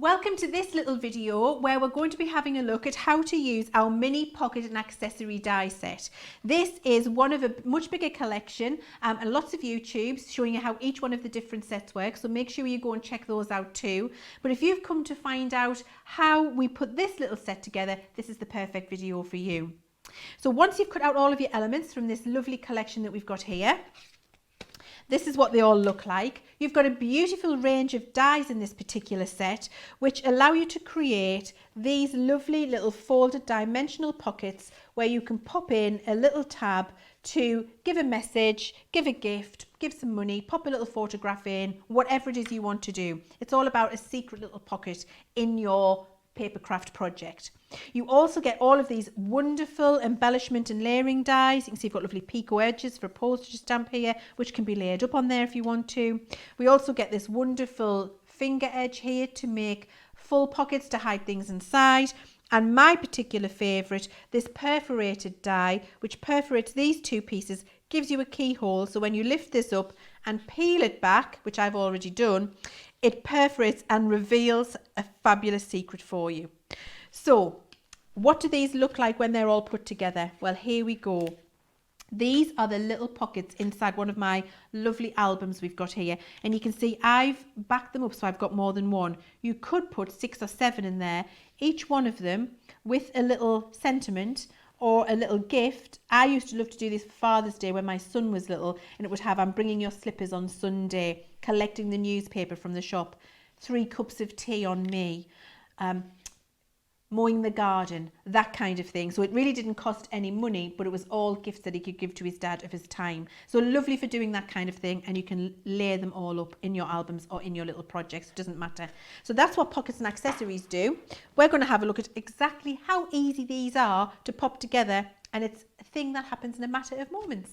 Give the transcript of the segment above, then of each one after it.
Welcome to this little video where we're going to be having a look at how to use our mini pocket and accessory die set. This is one of a much bigger collection and lots of YouTubes showing you how each one of the different sets work, so make sure you go and check those out too. But if you've come to find out how we put this little set together, this is the perfect video for you. So once you've cut out all of your elements from this lovely collection that we've got here, this is what they all look like. You've got a beautiful range of dies in this particular set, which allow you to create these lovely little folded dimensional pockets where you can pop in a little tab to give a message, give a gift, give some money, pop a little photograph in, whatever it is you want to do. It's all about a secret little pocket in your paper craft project. You also get all of these wonderful embellishment and layering dies. You can see you've got lovely picot edges for a postage stamp here, which can be layered up on there if you want to. We also get this wonderful finger edge here to make full pockets to hide things inside. And my particular favourite, this perforated die, which perforates these two pieces, gives you a keyhole. So when you lift this up and peel it back, which I've already done, it perforates and reveals a fabulous secret for you. So what do these look like when they're all put together? Well, here we go. These are the little pockets inside one of my lovely albums we've got here. And you can see I've backed them up so I've got more than one. You could put 6 or 7 in there, each one of them with a little sentiment or a little gift. I used to love to do this for Father's Day when my son was little, and it would have, I'm bringing your slippers on Sunday, collecting the newspaper from the shop, 3 cups of tea on me, mowing the garden, that kind of thing. So it really didn't cost any money, but it was all gifts that he could give to his dad of his time. So lovely for doing that kind of thing, and you can lay them all up in your albums or in your little projects, it doesn't matter. So that's what pockets and accessories do. We're going to have a look at exactly how easy these are to pop together, and it's a thing that happens in a matter of moments.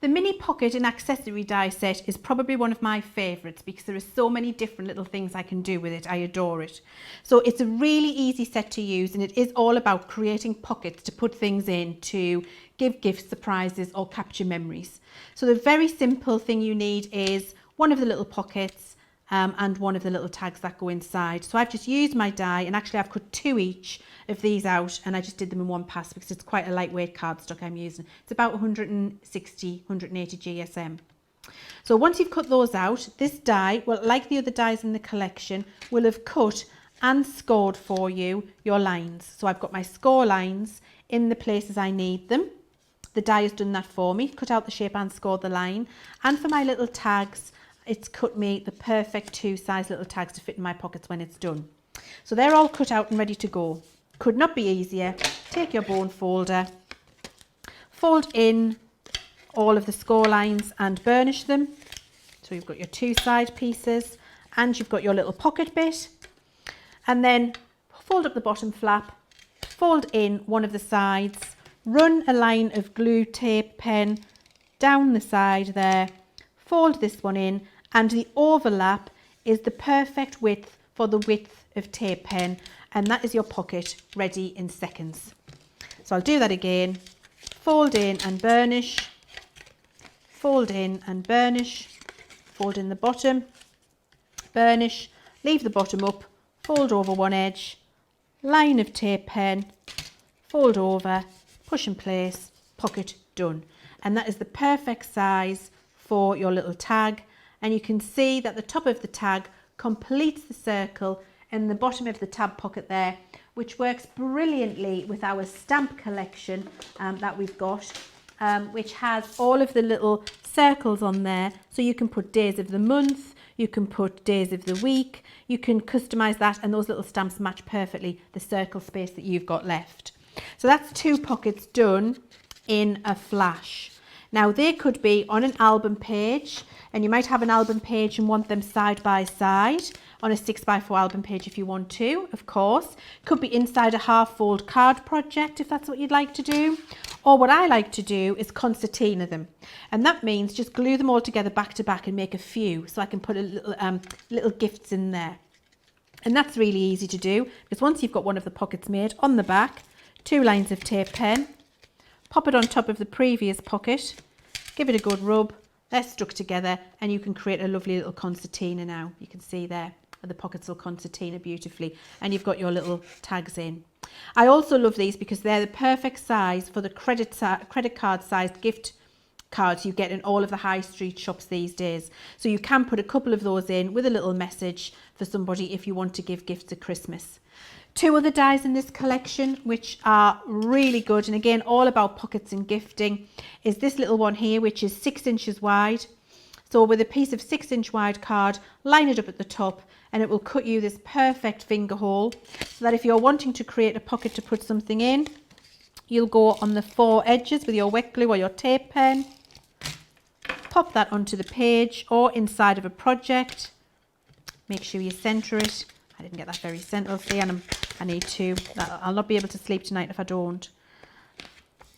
The mini pocket and accessory die set is probably one of my favourites because there are so many different little things I can do with it. I adore it. So it's a really easy set to use, and it is all about creating pockets to put things in to give gifts, surprises or capture memories. So the very simple thing you need is one of the little pockets and one of the little tags that go inside. So I've just used my die, and actually I've cut 2 each of these out, and I just did them in one pass because it's quite a lightweight cardstock I'm using. It's about 160, 180 GSM. So once you've cut those out, this die, well, like the other dies in the collection, will have cut and scored for you your lines. So I've got my score lines in the places I need them. The die has done that for me, cut out the shape and scored the line. And for my little tags, it's cut me the perfect 2 size little tags to fit in my pockets when it's done. So they're all cut out and ready to go. Could not be easier. Take your bone folder, fold in all of the score lines and burnish them. So you've got your 2 side pieces and you've got your little pocket bit. And then fold up the bottom flap, fold in one of the sides, run a line of glue tape pen down the side there, fold this one in, and the overlap is the perfect width for the width of tape pen, and that is your pocket ready in seconds. So I'll do that again. Fold in and burnish, fold in and burnish, fold in the bottom, burnish, leave the bottom up, fold over one edge, line of tape pen, fold over, push in place, pocket done. And that is the perfect size for your little tag. And you can see that the top of the tag completes the circle in the bottom of the tab pocket there, which works brilliantly with our stamp collection that we've got, which has all of the little circles on there. So you can put days of the month, you can put days of the week, you can customize that, and those little stamps match perfectly the circle space that you've got left. So that's 2 pockets done in a flash. Now they could be on an album page, and you might have an album page and want them side by side on a 6x4 album page if you want to, of course. Could be inside a half fold card project if that's what you'd like to do. Or what I like to do is concertina them. And that means just glue them all together back to back and make a few, so I can put a little gifts in there. And that's really easy to do, because once you've got one of the pockets made, on the back, 2 lines of tape pen, pop it on top of the previous pocket, give it a good rub, they're stuck together, and you can create a lovely little concertina now. You can see there. The pockets will concertina beautifully, and you've got your little tags in. I also love these because they're the perfect size for the credit card sized gift cards you get in all of the high street shops these days. So you can put a couple of those in with a little message for somebody if you want to give gifts at Christmas. Two other dies in this collection which are really good, and again all about pockets and gifting, is this little one here which is 6 inches wide. So with a piece of 6-inch wide card, line it up at the top and it will cut you this perfect finger hole, so that if you're wanting to create a pocket to put something in, you'll go on the 4 edges with your wet glue or your tape pen, pop that onto the page or inside of a project. Make sure you centre it. I didn't get that very central, see, and I need to. I'll not be able to sleep tonight if I don't.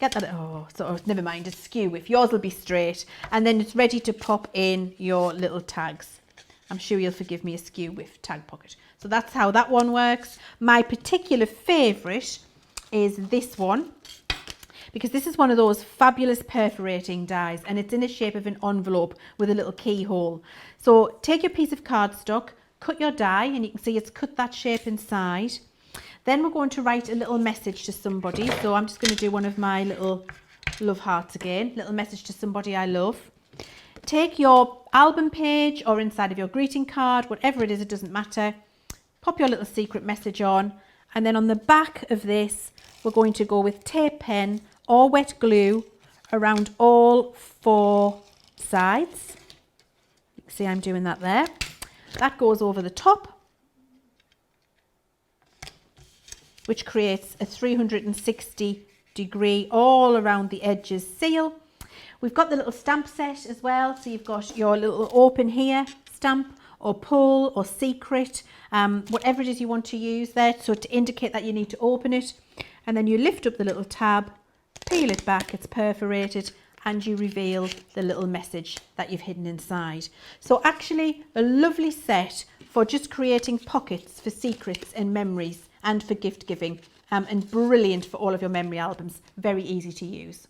Get that, never mind, it's skew if yours will be straight, and then it's ready to pop in your little tags. I'm sure you'll forgive me a skew with tag pocket. So that's how that one works. My particular favourite is this one, because this is one of those fabulous perforating dies, and it's in the shape of an envelope with a little keyhole. So take your piece of cardstock, cut your die, and you can see it's cut that shape inside. Then we're going to write a little message to somebody. So I'm just going to do one of my little love hearts again. Little message to somebody I love. Take your album page or inside of your greeting card, whatever it is, it doesn't matter. Pop your little secret message on. And then on the back of this, we're going to go with tape pen or wet glue around all 4 sides. You can see I'm doing that there. That goes over the top, which creates a 360-degree all around the edges seal. We've got the little stamp set as well. So you've got your little open here stamp or pull or secret, whatever it is you want to use there. So to indicate that you need to open it, and then you lift up the little tab, peel it back, it's perforated, and you reveal the little message that you've hidden inside. So actually a lovely set for just creating pockets for secrets and memories and for gift giving, and brilliant for all of your memory albums. Very easy to use.